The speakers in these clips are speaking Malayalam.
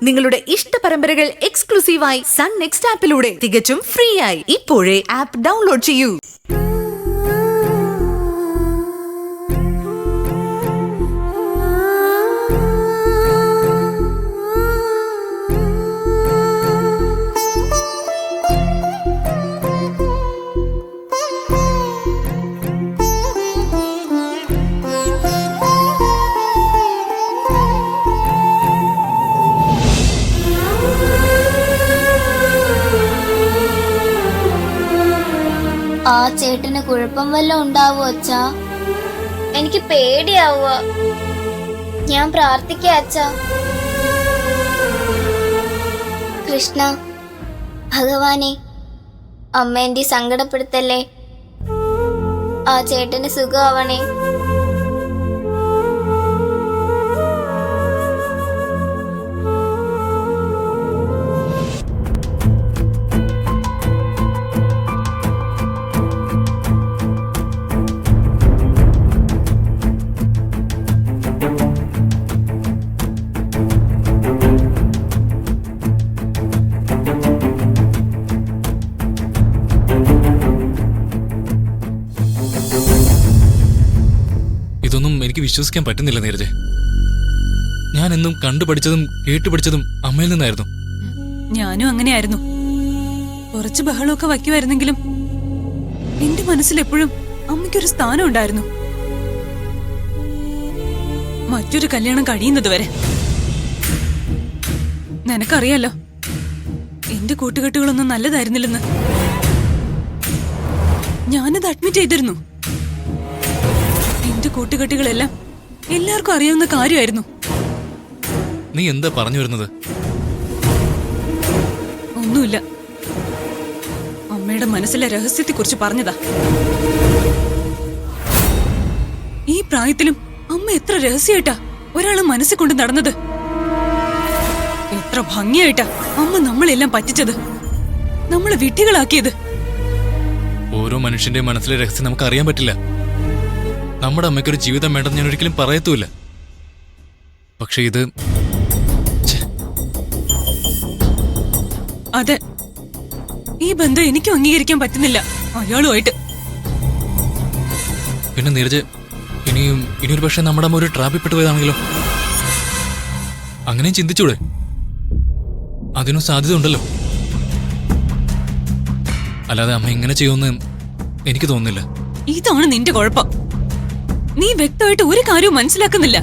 നിങ്ങളുടെ ഇഷ്ട പരമ്പരകൾ എക്സ്ക്ലൂസീവായി സൺ നെക്സ്റ്റ് ആപ്പിലൂടെ തികച്ചും ഫ്രീ ആയി ഇപ്പോഴേ ആപ്പ് ഡൗൺലോഡ് ചെയ്യൂ. ആ ചേട്ടന് കുഴപ്പം വല്ലതും ഉണ്ടാവോ അച്ഛാ? എനിക്ക് പേടിയാവുക. ഞാൻ പ്രാർത്ഥിക്കാം അച്ഛാ. കൃഷ്ണ ഭഗവാനെ, അമ്മ എന്റെ സങ്കടപ്പെടുത്തല്ലേ. ആ ചേട്ടന് സുഖമാവണേ. ഇതൊന്നും എനിക്ക് വിശ്വസിക്കാൻ പറ്റുന്നില്ല നീരജെ. ഞാൻ എന്നും കണ്ടുപഠിച്ചതും കേട്ടുപഠിച്ചതും അമ്മയിൽ നിന്നായിരുന്നു. ഞാനും അങ്ങനെയായിരുന്നു. കുറച്ച് ബഹളമൊക്കെ വയ്ക്കുമായിരുന്നെങ്കിലും എന്റെ മനസ്സിൽ എപ്പോഴും അമ്മയ്ക്കൊരു സ്ഥാനം ഉണ്ടായിരുന്നു. മറ്റൊരു കല്യാണം കഴിയുന്നത് വരെ. നിനക്കറിയാലോ എന്റെ കൂട്ടുകെട്ടുകളൊന്നും നല്ലതായിരുന്നില്ലെന്ന്. ഞാനത് അഡ്മിറ്റ് ചെയ്തിരുന്നു. എന്റെ കൂട്ടുകെട്ടുകളെല്ലാം എല്ലാവർക്കും അറിയാവുന്ന കാര്യമായിരുന്നു. നീ എന്താ പറഞ്ഞു വരുന്നത്? ഒന്നുമില്ല. അമ്മയുടെ മനസ്സിലെ രഹസ്യത്തെ കുറിച്ച് പറഞ്ഞതാ. ഈ പ്രായത്തിലും അമ്മ എത്ര രഹസ്യമായിട്ടാ ഒരാളെ മനസ്സിൽ കൊണ്ട് നടന്നത്. എത്ര ഭംഗിയായിട്ടാ അമ്മ നമ്മളെല്ലാം പറ്റിച്ചത്, നമ്മളെ വിഡ്ഢികളാക്കിയത്. ഓരോ മനുഷ്യന്റെ മനസ്സിലെ രഹസ്യം നമുക്ക് അറിയാൻ പറ്റില്ല. നമ്മുടെ അമ്മയ്ക്കൊരു ജീവിതം വേണ്ടെന്ന് ഞാൻ ഒരിക്കലും പറയത്തുമില്ല. പക്ഷെ ഇത് അതെ, ഈ ബന്ധം എനിക്കും അംഗീകരിക്കാൻ പറ്റുന്നില്ല അയാളുമായിട്ട്. പിന്നെ നീരജ്, ഇനിയൊരു പക്ഷെ നമ്മുടെ അമ്മ ഒരു ട്രാപ്പിൽ പെട്ടുപോയതാണെങ്കിലോ? അങ്ങനെയും ചിന്തിച്ചൂടെ? അതിനും സാധ്യത ഉണ്ടല്ലോ. അല്ലാതെ അമ്മ ഇങ്ങനെ ചെയ്യുമെന്ന് എനിക്ക് തോന്നുന്നില്ല. ഇതാണ് നിന്റെ കുഴപ്പം. നീ വ്യക്തമായിട്ട് ഒരു കാര്യവും മനസ്സിലാക്കുന്നില്ല.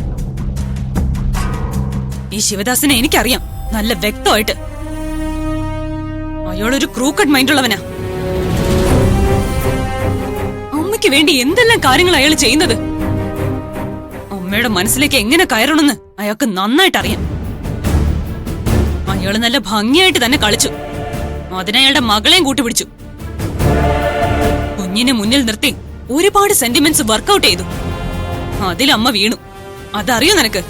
ഈ ശിവദാസനെ എനിക്കറിയാം നല്ല വ്യക്തമായിട്ട്. അയാളൊരു ക്രൂക്കഡ് മൈൻഡുള്ളവനാ. അമ്മയ്ക്ക് വേണ്ടി എന്തെല്ലാം കാര്യങ്ങൾ അയാൾ ചെയ്യുന്നത്. അമ്മയുടെ മനസ്സിലേക്ക് എങ്ങനെ കയറണമെന്ന് അയാൾക്ക് നന്നായിട്ട് അറിയാം. അയാള് നല്ല ഭംഗിയായിട്ട് തന്നെ കളിച്ചു. അതിനയാളുടെ മകളെയും കൂട്ടുപിടിച്ചു. കുഞ്ഞിനെ മുന്നിൽ നിർത്തി ഒരുപാട് സെന്റിമെന്റ്സ് വർക്കൗട്ട് ചെയ്തു. അതിലമ്മ വീണു. അതറിയോ നിനക്ക്?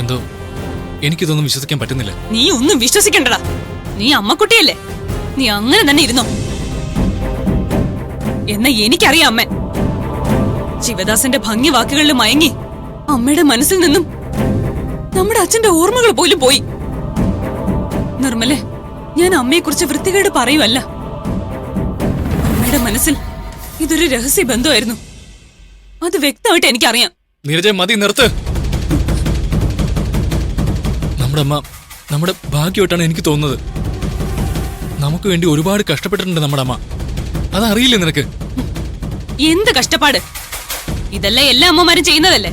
എന്തോ എനിക്കിതൊന്നും വിശ്വസിക്കാൻ പറ്റുന്നില്ല. നീ ഒന്നും വിശ്വസിക്കണ്ടടാ. നീ അമ്മക്കുട്ടിയല്ലേ. നീ അങ്ങനെ തന്നെ ഇരുന്നോ. എന്നാ എനിക്കറിയാം അമ്മ. ശിവദാസന്റെ ഭംഗി വാക്കുകളിൽ മയങ്ങി അമ്മയുടെ മനസ്സിൽ നിന്നും നമ്മുടെ അച്ഛന്റെ ഓർമ്മകൾ പോലും പോയി. നിർമ്മലെ, ഞാൻ അമ്മയെക്കുറിച്ച് വൃത്തികേട് പറയുവല്ല. അമ്മയുടെ മനസ്സിൽ ഇതൊരു രഹസ്യ ബന്ധമായിരുന്നു. അത് വ്യക്തമായിട്ട് എനിക്കറിയാം. നീരജെ, മതി, നിർത്ത്. നമ്മുടെ അമ്മ നമ്മുടെ ഭാഗ്യമായിട്ടാണ് എനിക്ക് തോന്നുന്നത്. നമുക്ക് വേണ്ടി ഒരുപാട് കഷ്ടപ്പെട്ടിട്ടുണ്ട് നമ്മുടെ അമ്മ. അതറിയില്ലേ നിനക്ക്? എന്ത് കഷ്ടപ്പാട്! ഇതെല്ലാം എല്ലാ അമ്മമാരും ചെയ്യുന്നതല്ലേ.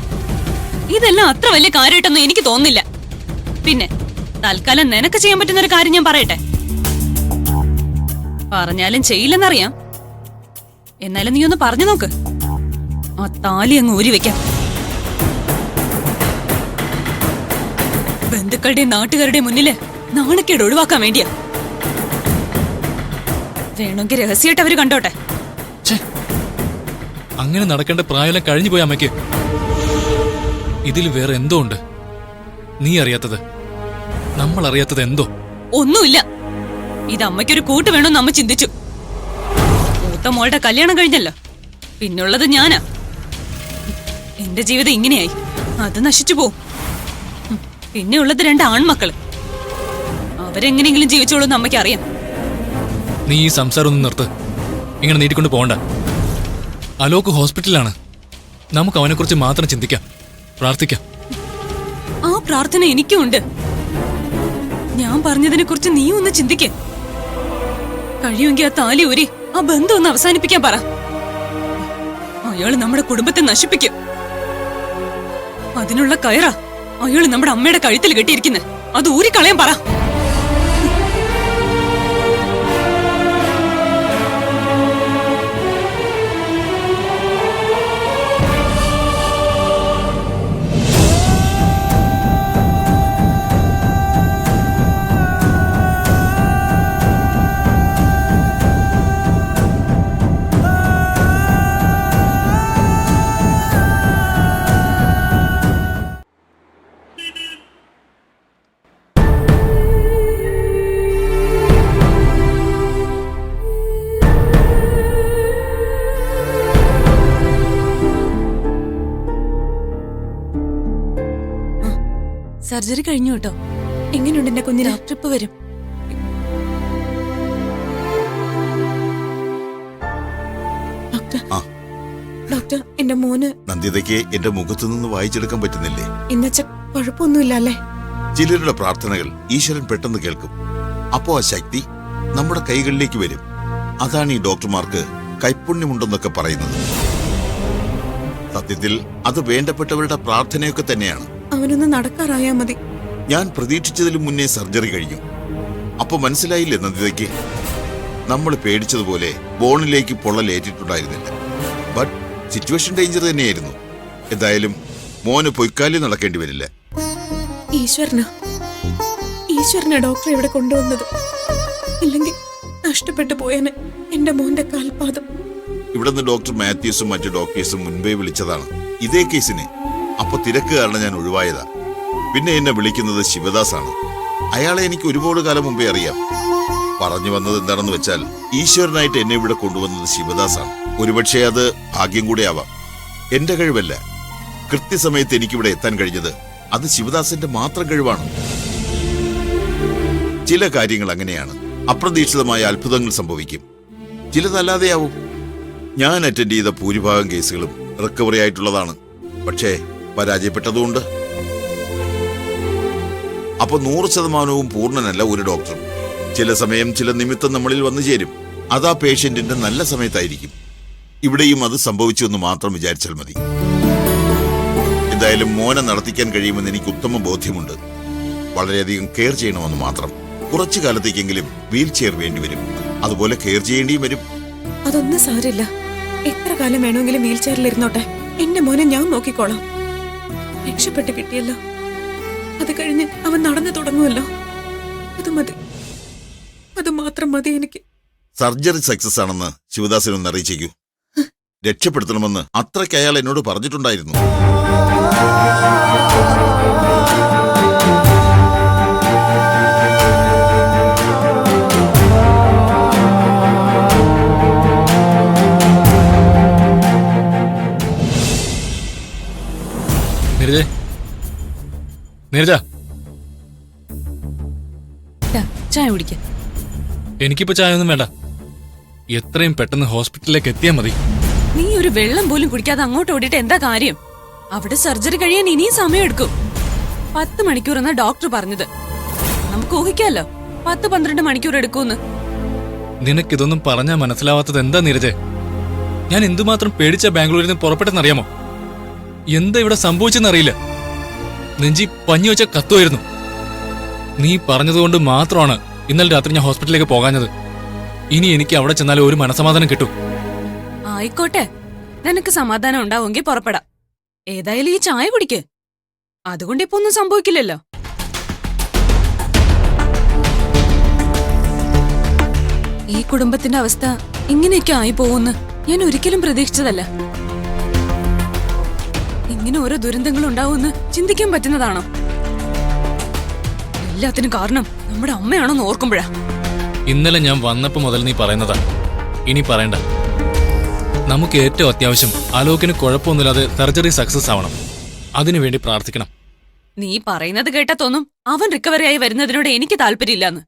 ഇതെല്ലാം അത്ര വലിയ കാര്യമായിട്ടൊന്നും എനിക്ക് തോന്നുന്നില്ല. പിന്നെ തൽക്കാലം നിനക്ക് ചെയ്യാൻ പറ്റുന്ന ഒരു കാര്യം ഞാൻ പറയട്ടെ. പറഞ്ഞാലും ചെയ്യില്ലെന്നറിയാം. എന്നാലും നീ ഒന്ന് പറഞ്ഞു നോക്ക്. ആ താലി അങ്ങ് ഊരി വെക്കാം. ബന്ധുക്കളുടെയും നാട്ടുകാരുടെയും മുന്നില് നാണക്കേട് ഒഴിവാക്കാൻ വേണ്ടിയാ. വേണമെങ്കിൽ രഹസ്യമായിട്ട് അവര് കണ്ടോട്ടെ. അങ്ങനെ നടക്കേണ്ട പ്രായം കഴിഞ്ഞു പോയി അമ്മയ്ക്ക്. ഇതിൽ വേറെ എന്തോ ഉണ്ട് നീ അറിയാത്തത്, നമ്മൾ അറിയാത്തത് എന്തോ. ഒന്നുമില്ല. ഇത് അമ്മയ്ക്കൊരു കൂട്ട് വേണമെന്ന് അമ്മ ചിന്തിച്ചു. മൂത്ത മോളുടെ കല്യാണം കഴിഞ്ഞല്ലോ. പിന്നുള്ളത് ഞാനാ. എന്റെ ജീവിതം ഇങ്ങനെയായി. അത് നശിച്ചു പോവും. പിന്നെ ഉള്ളത് 2 ആൺമക്കള്. അവരെങ്ങനെയെങ്കിലും ജീവിച്ചോളൂ എന്ന് അമ്മയ്ക്ക് അറിയാം. നീ ഈ സംസാരം ഒന്ന് നിർത്ത്. ഇങ്ങനെ നീട്ടിക്കൊണ്ട് പോകണ്ട. അലോക് ഹോസ്പിറ്റലിലാണ്. നമുക്ക് അവനെക്കുറിച്ച് മാത്രം ചിന്തിക്കാം, പ്രാർത്ഥിക്കാം. ആ പ്രാർത്ഥന എനിക്കും ഉണ്ട്. ഞാൻ പറഞ്ഞതിനെ കുറിച്ച് നീ ഒന്ന് ചിന്തിക്കേ. കഴിയുമെങ്കിൽ ആ താലി ഊരി ആ ബന്ധം ഒന്ന് അവസാനിപ്പിക്കാൻ പറ. അയാള് നമ്മുടെ കുടുംബത്തെ നശിപ്പിക്കും. അതിനുള്ള കയറാ അയാള് നമ്മുടെ അമ്മയുടെ കഴുത്തിൽ കെട്ടിയിരിക്കുന്നത്. അത് ഊരിക്കളയാൻ പറ. സർജറി കഴിഞ്ഞു കേട്ടോ. എങ്ങനെയുണ്ട് എന്റെ കുഞ്ഞിന്? ട്രിപ്പ് വരും. ഡോക്ടർ, എന്റെ മോന് നന്ദിതയ്ക്ക് എന്റെ മുഖത്തു നിന്ന് വായിച്ചെടുക്കാൻ പറ്റുന്നില്ലേ? ഇന്നച്ച കുഴപ്പമൊന്നുമില്ല അല്ലേ? ചിലരുടെ പ്രാർത്ഥനകൾ ഈശ്വരൻ പെട്ടെന്ന് കേൾക്കും. അപ്പോ ആ ശക്തി നമ്മുടെ കൈകളിലേക്ക് വരും. അതാണ് ഈ ഡോക്ടർമാർക്ക് കൈപ്പുണ്യമുണ്ടെന്നൊക്കെ പറയുന്നത്. സത്യത്തിൽ അത് വേണ്ടപ്പെട്ടവരുടെ പ്രാർത്ഥനയൊക്കെ തന്നെയാണ്. അവനൊന്ന് നടക്കാറായാ മതി. ഞാൻ പ്രതീക്ഷിച്ചതിലും മുന്നേ സർജറി കഴിഞ്ഞു. അപ്പൊ മനസ്സിലായില്ലേ നന്ദിതയ്ക്ക്? നമ്മൾ പേടിച്ചതുപോലെ ബോണിലേക്ക് പൊള്ളലേറ്റിട്ടുണ്ടായിരുന്നില്ല. ബട്ട് സിറ്റുവേഷൻ ഡേഞ്ചർ തന്നെയായിരുന്നു. എന്തായാലും മോന് പൊയ്ക്കാലി നടക്കേണ്ടി വരില്ല. ഈശ്വരനാ ഡോക്ടറെ ഇവിടെ കൊണ്ടുവന്നത്. ഇല്ലെങ്കിൽ നഷ്ടപ്പെട്ടു പോയേനെ എന്റെ മോന്റെ കാൽപാദം. ഇവിടുന്ന് ഡോക്ടർ മാത്യൂസും മറ്റു ഡോക്ടേഴ്സും മുൻപേ വിളിച്ചതാണ് ഇതേ കേസിന്. അപ്പൊ തിരക്ക് കാരണം ഞാൻ ഒഴിവായതാ. പിന്നെ എന്നെ വിളിക്കുന്നത് ശിവദാസ് ആണ്. അയാളെ എനിക്ക് ഒരുപാട് കാലം മുമ്പേ അറിയാം. പറഞ്ഞു വന്നത് എന്താണെന്ന് വെച്ചാൽ ഈശ്വരനായിട്ട് എന്നെ ഇവിടെ കൊണ്ടുവന്നത് ശിവദാസ് ആണ്. ഒരുപക്ഷെ അത് ഭാഗ്യം കൂടെ ആവാം. എന്റെ കഴിവല്ല. കൃത്യസമയത്ത് എനിക്കിവിടെ എത്താൻ കഴിഞ്ഞത് അത് ശിവദാസിന്റെ മാത്രം കഴിവാണ്. ചില കാര്യങ്ങൾ അങ്ങനെയാണ്. അപ്രതീക്ഷിതമായ അത്ഭുതങ്ങൾ സംഭവിക്കും. ചിലതല്ലാതെയാവും. ഞാൻ അറ്റൻഡ് ചെയ്ത ഭൂരിഭാഗം കേസുകളും റിക്കവറി ആയിട്ടുള്ളതാണ്. പക്ഷേ പരാജയപ്പെട്ടതുകൊണ്ട്. അപ്പൊ 100% പൂർണ്ണനല്ല ഒരു ഡോക്ടറും. ചില സമയം ചില നിമിത്തം നമ്മളിൽ വന്നു ചേരും. അതാ പേഷ്യന്റിന്റെ നല്ല സമയത്തായിരിക്കും. ഇവിടെയും അത് സംഭവിച്ചു എന്ന് മാത്രം വിചാരിച്ചാൽ മതി. എന്തായാലും മോനെ നടത്തിക്കാൻ കഴിയുമെന്ന് എനിക്ക് ഉത്തമ ബോധ്യമുണ്ട്. വളരെയധികം കെയർ ചെയ്യണമെന്ന് മാത്രം. കുറച്ചു കാലത്തേക്കെങ്കിലും വീൽ ചെയർ വേണ്ടിവരും. അതുപോലെ കെയർ ചെയ്യേണ്ടിയും വരും. അതൊന്നും സാരില്ല. എത്ര കാലം വേണമെങ്കിലും വീൽ ചെയറിൽ ഇരുന്നോട്ടെ. എന്റെ മോനെ ഞാൻ നോക്കിക്കോളാം. രക്ഷപ്പെട്ട് കിട്ടിയല്ലോ. അത് കഴിഞ്ഞ് അവൻ നടന്നു തുടങ്ങുമല്ലോ. അത് മതി. അത് മാത്രം മതി എനിക്ക്. സർജറി സക്സസ് ആണെന്ന് ശിവദാസിനൊന്ന് അറിയിച്ചേക്കൂ. രക്ഷപ്പെടുത്തണമെന്ന് അത്രയ്ക്ക് അയാൾ എന്നോട് പറഞ്ഞിട്ടുണ്ടായിരുന്നു. ചായ കുടിക്ക. എനിക്കിപ്പോ ചായ ഒന്നും വേണ്ട. എത്രയും പെട്ടെന്ന് ഹോസ്പിറ്റലിലേക്ക് എത്തിയാൽ മതി. നീ ഒരു വെള്ളം പോലും കുടിക്കാതെ അങ്ങോട്ട് ഓടിയിട്ട് എന്താ കാര്യം? അവിടെ സർജറി കഴിയാൻ ഇനിയും സമയം എടുക്കും. 10 മണിക്കൂർ എന്നാ ഡോക്ടർ പറഞ്ഞത്. നമുക്ക് ഊഹിക്കാലോ 10-12 മണിക്കൂർ എടുക്കൂന്ന്. നിനക്കിതൊന്നും പറഞ്ഞാൽ മനസ്സിലാവാത്തത് എന്താ നീരജെ? ഞാൻ എന്തുമാത്രം പേടിച്ച ബാംഗ്ലൂരിൽ നിന്ന് പുറപ്പെട്ടെന്നറിയാമോ? എന്താ ഇവിടെ സംഭവിച്ചെന്നറിയില്ല. നെഞ്ചി പഞ്ഞു വെച്ച കത്തുമായിരുന്നു. നീ പറഞ്ഞതുകൊണ്ട് മാത്രമാണ് ഇന്നലെ രാത്രി ഞാൻ ഹോസ്പിറ്റലിലേക്ക് പോകാഞ്ഞത്. ഇനി എനിക്ക് അവിടെ ചെന്നാൽ ഒരു മനസമാധാനം കിട്ടും. ആയിക്കോട്ടെ, നിനക്ക് സമാധാനം ഉണ്ടാവുമെങ്കിൽ പുറപ്പെടാം. ഏതായാലും ഈ ചായ കുടിക്ക്. അതുകൊണ്ട് ഇപ്പൊ ഒന്നും സംഭവിക്കില്ലല്ലോ. ഈ കുടുംബത്തിന്റെ അവസ്ഥ ഇങ്ങനെയൊക്കെ ആയി പോകുമെന്ന് ഞാൻ ഒരിക്കലും പ്രതീക്ഷിച്ചതല്ല. ഇങ്ങനെ ഓരോ ദുരന്തങ്ങൾ ഉണ്ടാവുമെന്ന് ചിന്തിക്കാൻ പറ്റുന്നതാണോ? എല്ലാത്തിനും കാരണം നമ്മുടെ അമ്മയാണോന്ന് ഓർക്കുമ്പോഴാ. ഇന്നലെ ഞാൻ വന്നപ്പോ മുതൽ നീ പറയുന്നതാ. ഇനി പറയണ്ട. നമുക്ക് ഏറ്റവും അത്യാവശ്യം അലോകിന് കുഴപ്പമൊന്നുമില്ലാതെ സർജറി സക്സസ് ആവണം. അതിനുവേണ്ടി പ്രാർത്ഥിക്കണം. നീ പറയുന്നത് കേട്ടാ തോന്നും അവൻ റിക്കവറി ആയി വരുന്നതിനോട് എനിക്ക് താല്പര്യമില്ലാന്ന്.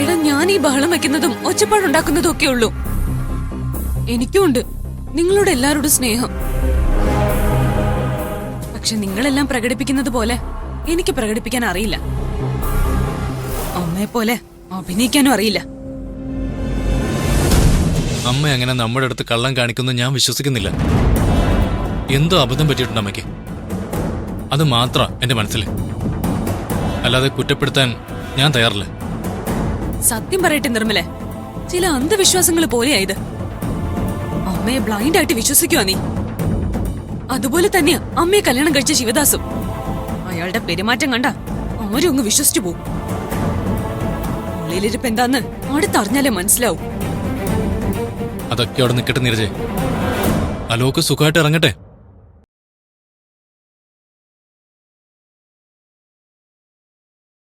എടാ, ഞാൻ ഈ ബഹളം വെക്കുന്നതും ഒച്ചപ്പാടുണ്ടാക്കുന്നതും ഒക്കെ ഉള്ളൂ. എനിക്കുണ്ട് നിങ്ങളോട് എല്ലാവരോടും സ്നേഹം. പക്ഷെ നിങ്ങളെല്ലാം പ്രകടിപ്പിക്കുന്നത് പോലെ എനിക്ക് പ്രകടിപ്പിക്കാൻ അറിയില്ല. അമ്മയെ പോലെ അഭിനയിക്കാനും അറിയില്ല. അമ്മ അങ്ങനെ നമ്മുടെ അടുത്ത് കള്ളം കാണിക്കുന്നു ഞാൻ വിശ്വസിക്കുന്നില്ല. എന്തോ അബദ്ധം പറ്റിയിട്ടുണ്ട് അമ്മയ്ക്ക്. അത് മാത്ര എന്റെ മനസ്സിൽ. അല്ലാതെ കുറ്റപ്പെടുത്താൻ ഞാൻ തയ്യാറില്ല. സത്യം പറയട്ടെ നിർമ്മലെ, ചില അന്ധവിശ്വാസങ്ങൾ പോലെയായത്. അമ്മയെ ബ്ലൈൻഡ് ആയിട്ട് വിശ്വസിക്കുവാ നീ. അതുപോലെ തന്നെയാ അമ്മയെ കല്യാണം കഴിച്ച ശിവദാസും. അയാളുടെ പെരുമാറ്റം കണ്ട ആരും അങ്ങ് വിശ്വസിച്ചു പോകും. ഉള്ളിലിരിപ്പ് എന്താന്ന് അടുത്തറിഞ്ഞാലേ മനസ്സിലാവും. അതൊക്കെ അവിടെ നിൽക്കട്ടെ നീരജെ. അലോക്ക് സുഖമായിട്ട് ഇറങ്ങട്ടെ.